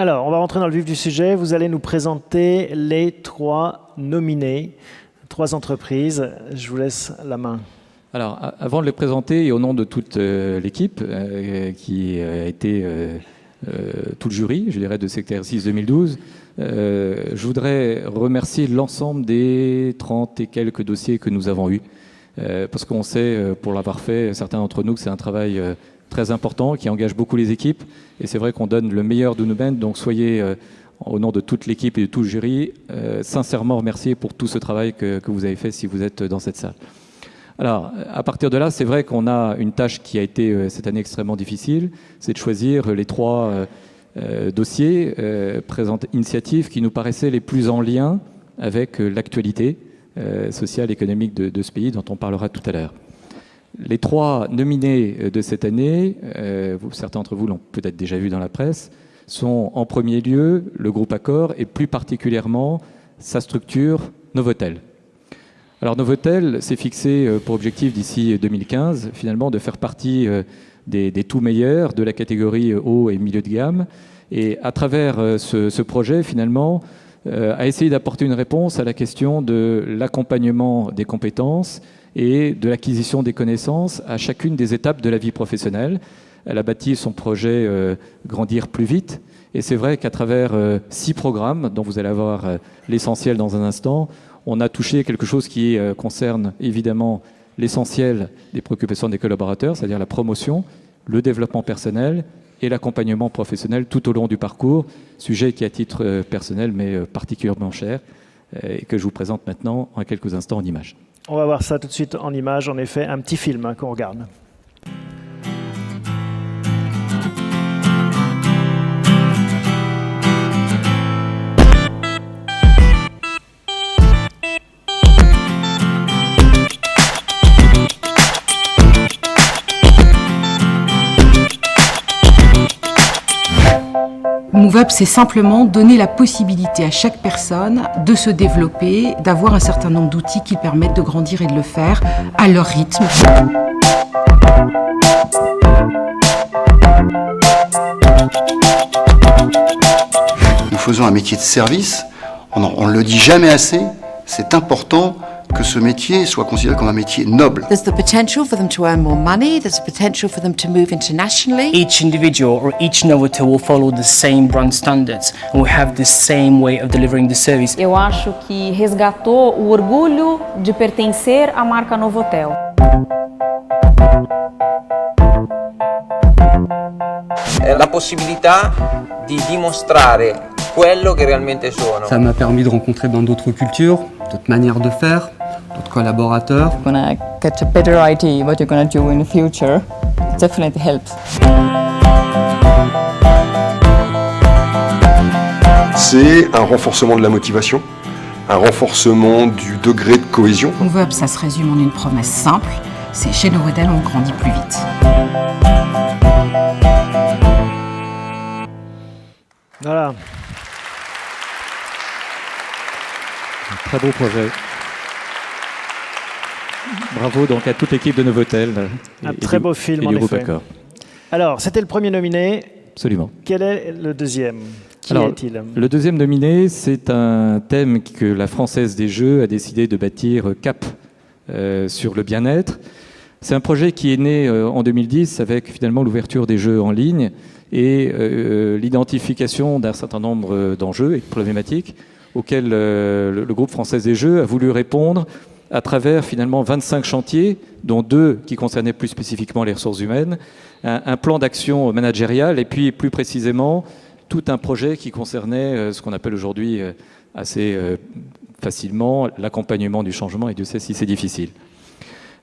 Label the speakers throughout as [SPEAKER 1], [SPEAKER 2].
[SPEAKER 1] Alors, on va rentrer dans le vif du sujet. Vous allez nous présenter les 3 nominés, 3 entreprises. Je vous laisse la main.
[SPEAKER 2] Alors, avant de les présenter, et au nom de toute l'équipe qui a été tout le jury, je dirais, de cet exercice 2012, je voudrais remercier l'ensemble des 30 et quelques dossiers que nous avons eus. Parce qu'on sait, pour l'avoir fait, certains d'entre nous, que c'est un travail très important qui engage beaucoup les équipes. Et c'est vrai qu'on donne le meilleur de nous-mêmes. Donc soyez, au nom de toute l'équipe et de tout le jury, sincèrement remerciés pour tout ce travail que vous avez fait si vous êtes dans cette salle. Alors, à partir de là, c'est vrai qu'on a une tâche qui a été cette année extrêmement difficile, c'est de choisir les 3 dossiers, initiatives qui nous paraissaient les plus en lien avec l'actualité sociale et économique de ce pays dont on parlera tout à l'heure. Les 3 nominés de cette année, certains d'entre vous l'ont peut-être déjà vu dans la presse, sont en premier lieu le groupe Accor et plus particulièrement sa structure Novotel. Alors Novotel s'est fixé pour objectif d'ici 2015 finalement de faire partie des tout meilleurs de la catégorie haut et milieu de gamme et à travers ce projet finalement a essayé d'apporter une réponse à la question de l'accompagnement des compétences et de l'acquisition des connaissances à chacune des étapes de la vie professionnelle. Elle a bâti son projet Grandir plus vite et c'est vrai qu'à travers 6 programmes dont vous allez avoir l'essentiel dans un instant, on a touché quelque chose qui concerne évidemment l'essentiel des préoccupations des collaborateurs, c'est-à-dire la promotion, le développement personnel et l'accompagnement professionnel tout au long du parcours, sujet qui à titre personnel m'est particulièrement cher et que je vous présente maintenant en quelques instants en images.
[SPEAKER 1] On va voir ça tout de suite en images, en effet, un petit film qu'on regarde.
[SPEAKER 3] MoveUp, c'est simplement donner la possibilité à chaque personne de se développer, d'avoir un certain nombre d'outils qui permettent de grandir et de le faire à leur rythme.
[SPEAKER 4] Nous faisons un métier de service, on ne le dit jamais assez, c'est important que ce métier soit considéré comme un métier noble.
[SPEAKER 5] There's the potential for them to earn more money, there's the potential for them to move internationally.
[SPEAKER 6] Each individual or each Novotel will follow the same brand standards and will have the same way of delivering the service.
[SPEAKER 7] Eu acho que resgatou o orgulho de pertencer à marca Novotel.
[SPEAKER 8] La possibilità di dimostrare quello che realmente sono.
[SPEAKER 9] Ça m'a permis de rencontrer dans d'autres cultures, d'autres manières de faire, d'autres collaborateurs.
[SPEAKER 10] You're gonna get a better idea what you're gonna do in the future. It definitely helps.
[SPEAKER 11] C'est un renforcement de la motivation, un renforcement du degré de cohésion.
[SPEAKER 3] MoveUp, ça se résume en une promesse simple, c'est chez Novotel, on grandit plus vite.
[SPEAKER 1] Voilà.
[SPEAKER 2] Un très beau projet. Bravo donc à toute l'équipe de Novotel.
[SPEAKER 1] Un très beau film, en effet. Alors, c'était le premier nominé.
[SPEAKER 2] Absolument.
[SPEAKER 1] Quel est le deuxième? Qui est-il?
[SPEAKER 2] Le deuxième nominé, c'est un thème que la Française des Jeux a décidé de bâtir cap sur le bien-être. C'est un projet qui est né en 2010 avec finalement l'ouverture des Jeux en ligne et l'identification d'un certain nombre d'enjeux et de problématiques auxquels le groupe Française des Jeux a voulu répondre à travers finalement 25 chantiers, dont 2 qui concernaient plus spécifiquement les ressources humaines, un plan d'action managérial et puis plus précisément tout un projet qui concernait ce qu'on appelle aujourd'hui assez facilement l'accompagnement du changement, et Dieu sait si c'est difficile.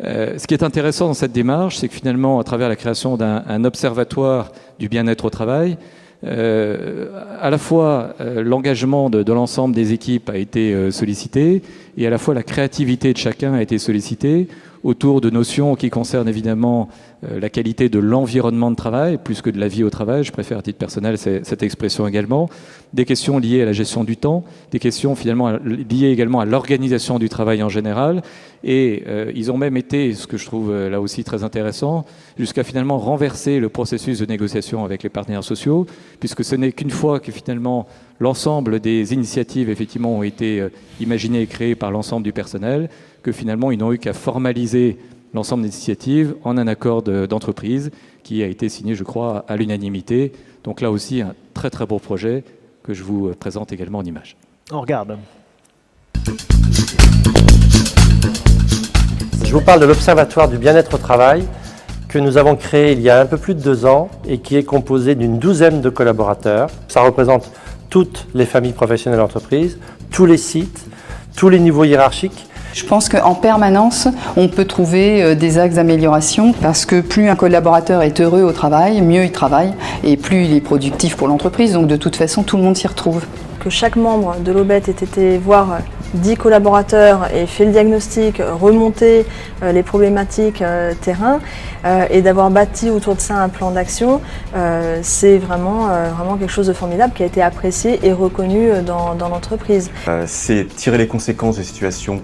[SPEAKER 2] Ce qui est intéressant dans cette démarche, c'est que finalement, à travers la création d'un observatoire du bien-être au travail, à la fois l'engagement de l'ensemble des équipes a été sollicité et à la fois la créativité de chacun a été sollicitée autour de notions qui concernent évidemment la qualité de l'environnement de travail, plus que de la vie au travail. Je préfère à titre personnel cette expression également. Des questions liées à la gestion du temps, des questions finalement liées également à l'organisation du travail en général. Et ils ont même été, ce que je trouve là aussi très intéressant, jusqu'à finalement renverser le processus de négociation avec les partenaires sociaux, puisque ce n'est qu'une fois que finalement l'ensemble des initiatives effectivement ont été imaginées et créées par l'ensemble du personnel, que finalement ils n'ont eu qu'à formaliser l'ensemble des initiatives en un accord d'entreprise qui a été signé, je crois, à l'unanimité. Donc là aussi, un très très beau projet que je vous présente également en image.
[SPEAKER 1] On regarde.
[SPEAKER 12] Je vous parle de l'Observatoire du bien-être au travail que nous avons créé il y a un peu plus de 2 ans et qui est composé d'une 12aine de collaborateurs. Ça représente toutes les familles professionnelles d'entreprise, tous les sites, tous les niveaux hiérarchiques.
[SPEAKER 3] Je pense qu'en permanence, on peut trouver des axes d'amélioration parce que plus un collaborateur est heureux au travail, mieux il travaille et plus il est productif pour l'entreprise. Donc de toute façon, tout le monde s'y retrouve.
[SPEAKER 13] Que chaque membre de l'OBET ait été voir 10 collaborateurs et fait le diagnostic, remonté les problématiques terrain et d'avoir bâti autour de ça un plan d'action, c'est vraiment quelque chose de formidable qui a été apprécié et reconnu dans l'entreprise.
[SPEAKER 14] C'est tirer les conséquences des situations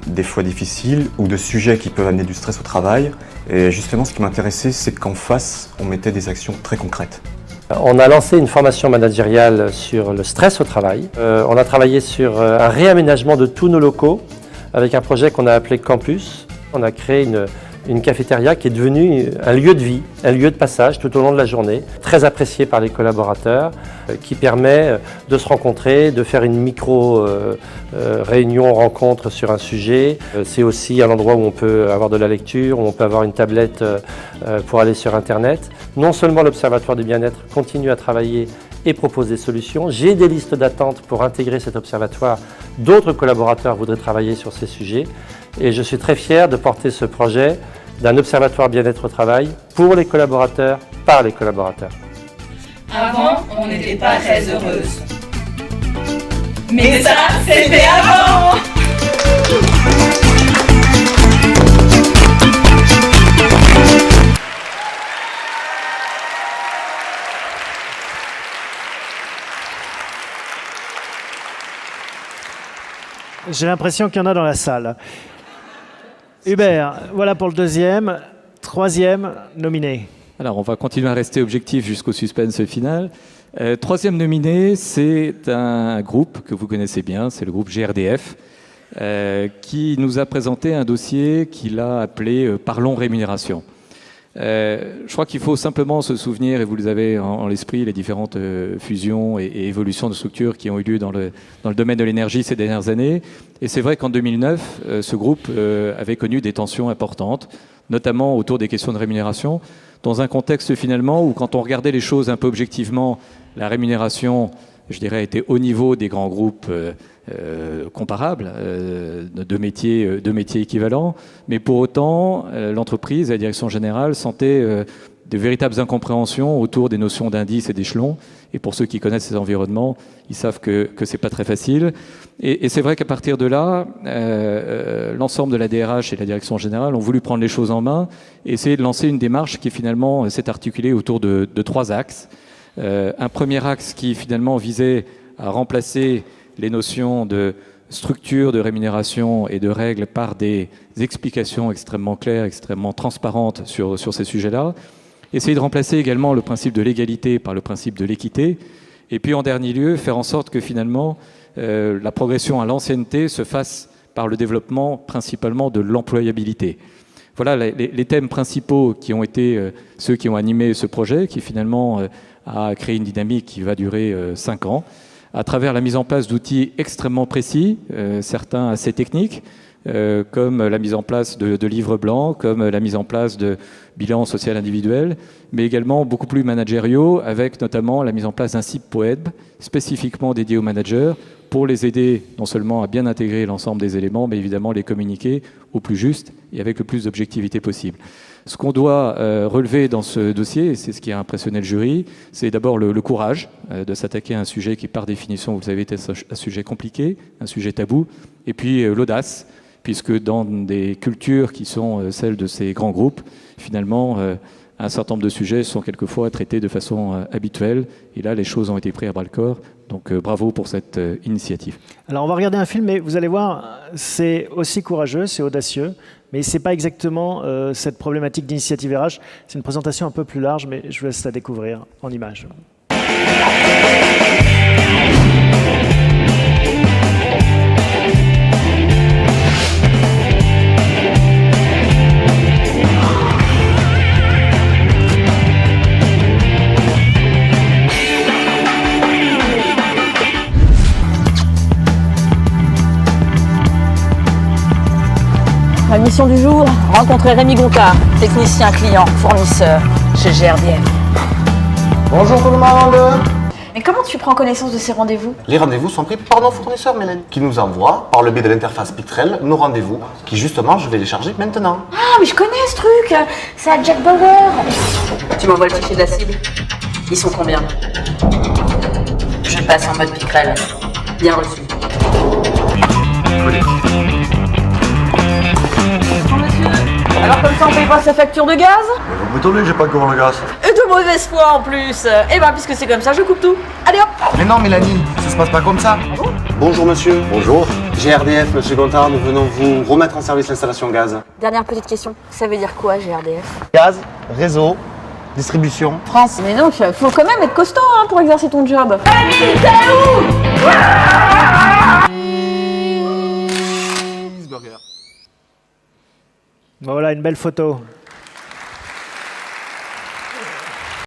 [SPEAKER 14] des fois difficiles ou de sujets qui peuvent amener du stress au travail. Et justement, ce qui m'intéressait, c'est qu'en face, on mettait des actions très concrètes.
[SPEAKER 12] On a lancé une formation managériale sur le stress au travail. On a travaillé sur un réaménagement de tous nos locaux avec un projet qu'on a appelé Campus. On a créé une cafétéria qui est devenue un lieu de vie, un lieu de passage tout au long de la journée, très apprécié par les collaborateurs, qui permet de se rencontrer, de faire une micro-réunion, rencontre sur un sujet. C'est aussi un endroit où on peut avoir de la lecture, où on peut avoir une tablette pour aller sur Internet. Non seulement l'Observatoire du bien-être continue à travailler et propose des solutions. J'ai des listes d'attente pour intégrer cet observatoire. D'autres collaborateurs voudraient travailler sur ces sujets. Et je suis très fier de porter ce projet d'un observatoire bien-être au travail pour les collaborateurs, par les collaborateurs.
[SPEAKER 15] Avant, on n'était pas très heureuse. Mais ça, c'était avant!
[SPEAKER 1] J'ai l'impression qu'il y en a dans la salle. Hubert, voilà pour le deuxième. Troisième nominé.
[SPEAKER 2] Alors, on va continuer à rester objectif jusqu'au suspense final. Troisième nominé, c'est un groupe que vous connaissez bien, c'est le groupe GRDF, qui nous a présenté un dossier qu'il a appelé « Parlons rémunération ». Je crois qu'il faut simplement se souvenir, et vous les avez en l'esprit, les différentes fusions et évolutions de structures qui ont eu lieu dans le domaine de l'énergie ces dernières années. Et c'est vrai qu'en 2009, ce groupe avait connu des tensions importantes, notamment autour des questions de rémunération, dans un contexte finalement où, quand on regardait les choses un peu objectivement, la rémunération, je dirais, était au niveau des grands groupes comparables, de métiers équivalents, mais pour autant, l'entreprise et la direction générale sentaient de véritables incompréhensions autour des notions d'indices et d'échelons. Et pour ceux qui connaissent ces environnements, ils savent que c'est pas très facile. Et c'est vrai qu'à partir de là, l'ensemble de la DRH et la direction générale ont voulu prendre les choses en main et essayer de lancer une démarche qui finalement s'est articulée autour de 3 axes. Un premier axe qui finalement visait à remplacer les notions de structure, de rémunération et de règles par des explications extrêmement claires, extrêmement transparentes sur ces sujets-là. Essayer de remplacer également le principe de l'égalité par le principe de l'équité. Et puis en dernier lieu, faire en sorte que finalement la progression à l'ancienneté se fasse par le développement principalement de l'employabilité. Voilà les thèmes principaux qui ont été ceux qui ont animé ce projet, qui finalement a créé une dynamique qui va durer 5 ans, à travers la mise en place d'outils extrêmement précis, certains assez techniques, comme la mise en place de livres blancs, comme la mise en place de bilans social individuels, mais également beaucoup plus managériaux, avec notamment la mise en place d'un site POEB spécifiquement dédié aux managers, pour les aider non seulement à bien intégrer l'ensemble des éléments, mais évidemment les communiquer au plus juste et avec le plus d'objectivité possible. Ce qu'on doit relever dans ce dossier, et c'est ce qui a impressionné le jury, c'est d'abord le courage de s'attaquer à un sujet qui, par définition, vous le savez, est un sujet compliqué, un sujet tabou, et puis l'audace, puisque dans des cultures qui sont celles de ces grands groupes, finalement, un certain nombre de sujets sont quelquefois traités de façon habituelle. Et là, les choses ont été prises à bras-le-corps. Donc bravo pour cette initiative.
[SPEAKER 1] Alors on va regarder un film, mais vous allez voir, c'est aussi courageux, c'est audacieux, mais ce n'est pas exactement cette problématique d'initiative RH. C'est une présentation un peu plus large, mais je vous laisse la découvrir en images.
[SPEAKER 16] La mission du jour, rencontrer Rémi Goncard, technicien client, fournisseur chez GRDF.
[SPEAKER 17] Bonjour tout le monde.
[SPEAKER 16] Mais comment tu prends connaissance de ces rendez-vous?
[SPEAKER 17] Les rendez-vous sont pris par nos fournisseurs, Mélanie, qui nous envoient, par le biais de l'interface Pictrel, nos rendez-vous, qui justement, je vais les charger maintenant.
[SPEAKER 16] Ah, mais je connais ce truc. C'est à Jack Bauer. Tu m'envoies le fichier de la cible. Ils sont combien? Je passe en mode Pictrel. Bien reçu. Alors comme ça on paye pas sa facture de gaz?
[SPEAKER 17] Vous m'étonnez, j'ai pas encore le gaz.
[SPEAKER 16] Et de mauvaise foi en plus. Eh ben puisque c'est comme ça, je coupe tout. Allez hop.
[SPEAKER 17] Mais non Mélanie, ça se passe pas comme ça.
[SPEAKER 16] Ah bon?
[SPEAKER 17] Bonjour monsieur. Bonjour. GRDF, monsieur Gontard, nous venons vous remettre en service l'installation gaz.
[SPEAKER 16] Dernière petite question, ça veut dire quoi GRDF?
[SPEAKER 17] Gaz, réseau, distribution.
[SPEAKER 16] France. Mais donc, faut quand même être costaud hein, pour exercer ton job.
[SPEAKER 1] Voilà une belle photo.